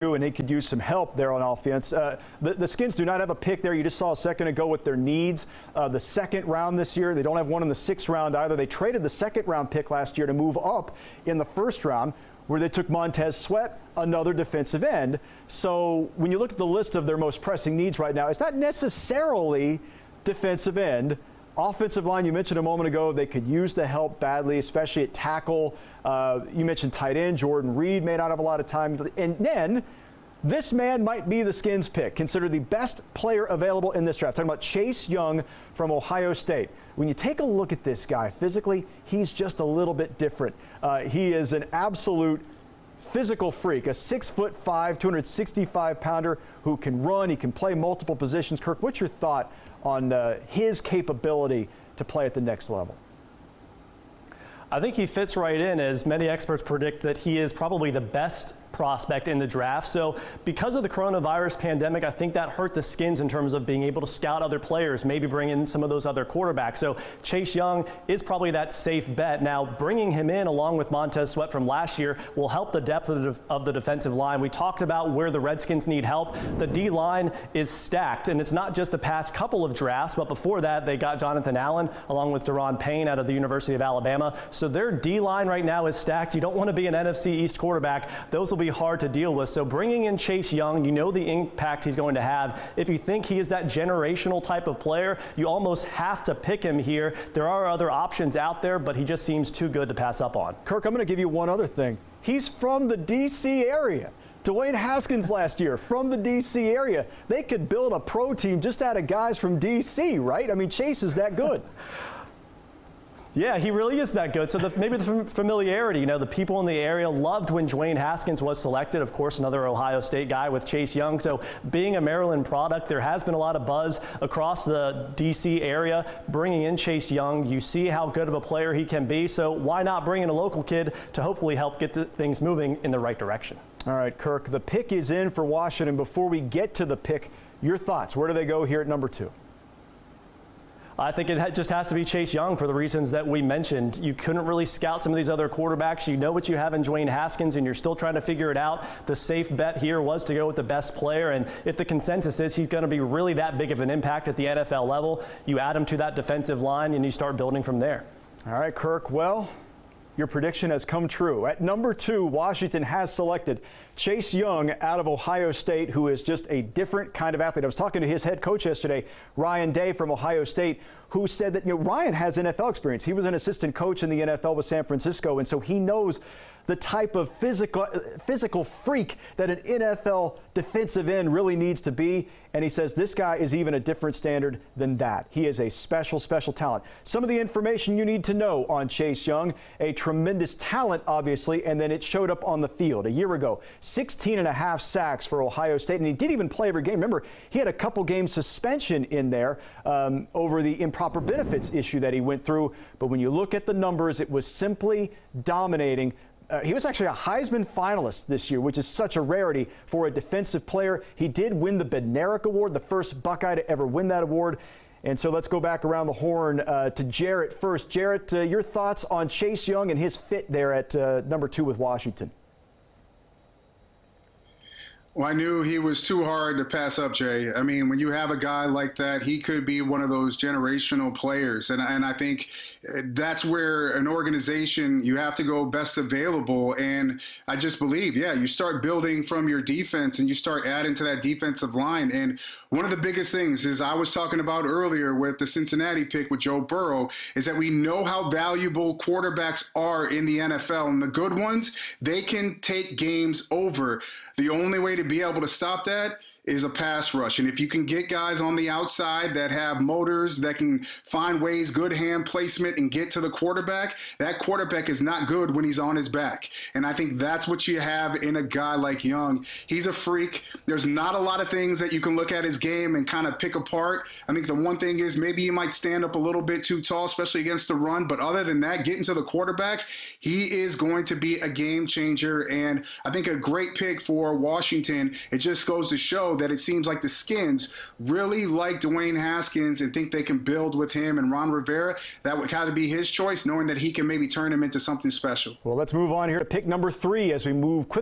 and they could use some help there on offense. The Skins do not have a pick there. You just saw a second ago with their needs. The second round this year, they don't have one in the sixth round either. They traded the second round pick last year to move up in the first round, where they took Montez Sweat, another defensive end. So when you look at the list of their most pressing needs right now, it's not necessarily defensive end. Offensive line, you mentioned a moment ago, they could use the help badly, especially at tackle. You mentioned tight end. Jordan Reed may not have a lot of time. And then this man might be the Skins pick, considered the best player available in this draft. Talking about Chase Young from Ohio State. When you take a look at this guy, physically, he's just a little bit different. He is an absolute physical freak, a 6'5", 265-pounder who can run. He can play multiple positions. Kirk, what's your thought on his capability to play at the next level? I think he fits right in, as many experts predict that he is probably the best prospect in the draft. So because of the coronavirus pandemic, I think that hurt the Skins in terms of being able to scout other players, maybe bring in some of those other quarterbacks. So Chase Young is probably that safe bet. Now, bringing him in along with Montez Sweat from last year will help the depth of the defensive line. We talked about where the Redskins need help. The D-line is stacked, and it's not just the past couple of drafts, but before that, they got Jonathan Allen along with Daron Payne out of the University of Alabama. So their D-line right now is stacked. You don't want to be an NFC East quarterback. Those will be hard to deal with. So bringing in Chase Young, you know the impact he's going to have. If you think he is that generational type of player, you almost have to pick him here. There are other options out there, but he just seems too good to pass up on. Kirk, I'm going to give you one other thing. He's from the D.C. area. Dwayne Haskins last year from the D.C. area. They could build a pro team just out of guys from D.C., right? I mean, Chase is that good. Yeah, he really is that good. So maybe the familiarity, you know, the people in the area loved when Dwayne Haskins was selected. Of course, another Ohio State guy with Chase Young. So being a Maryland product, there has been a lot of buzz across the D.C. area. Bringing in Chase Young, you see how good of a player he can be. So why not bring in a local kid to hopefully help get things moving in the right direction? All right, Kirk, the pick is in for Washington. Before we get to the pick, your thoughts. Where do they go here at number 2? I think it just has to be Chase Young for the reasons that we mentioned. You couldn't really scout some of these other quarterbacks. You know what you have in Dwayne Haskins, and you're still trying to figure it out. The safe bet here was to go with the best player, and if the consensus is he's going to be really that big of an impact at the NFL level, you add him to that defensive line, and you start building from there. All right, Kirk. Well, your prediction has come true. At number 2, Washington has selected Chase Young out of Ohio State, who is just a different kind of athlete. I was talking to his head coach yesterday, Ryan Day from Ohio State, who said that, you know, Ryan has NFL experience. He was an assistant coach in the NFL with San Francisco, and so he knows the type of physical freak that an NFL defensive end really needs to be. And he says this guy is even a different standard than that. He is a special talent. Some of the information you need to know on Chase Young: a tremendous talent, obviously, and then it showed up on the field. A year ago, 16.5 sacks for Ohio State, and he didn't even play every game. Remember, he had a couple game suspension in there over the improper benefits issue that he went through. But when you look at the numbers, it was simply dominating. He was actually a Heisman finalist this year, which is such a rarity for a defensive player. He did win the Bednarik Award, the first Buckeye to ever win that award. And so let's go back around the horn to Jarrett first. Jarrett, your thoughts on Chase Young and his fit there at number 2 with Washington? Well, I knew he was too hard to pass up, Jay. I mean, when you have a guy like that, he could be one of those generational players. And I think that's where an organization, you have to go best available. And I just believe, yeah, you start building from your defense and you start adding to that defensive line. And one of the biggest things is I was talking about earlier with the Cincinnati pick with Joe Burrow is that we know how valuable quarterbacks are in the NFL. And the good ones, they can take games over. The only way to be able to stop that is a pass rush. And if you can get guys on the outside that have motors, that can find ways, good hand placement, and get to the quarterback, that quarterback is not good when he's on his back. And I think that's what you have in a guy like Young. He's a freak. There's not a lot of things that you can look at his game and kind of pick apart. I think the one thing is maybe he might stand up a little bit too tall, especially against the run. But other than that, getting to the quarterback, he is going to be a game changer. And I think a great pick for Washington. It just goes to show that it seems like the Skins really like Dwayne Haskins and think they can build with him and Ron Rivera. That would kind of be his choice, knowing that he can maybe turn him into something special. Well, let's move on here to pick number 3 as we move quickly.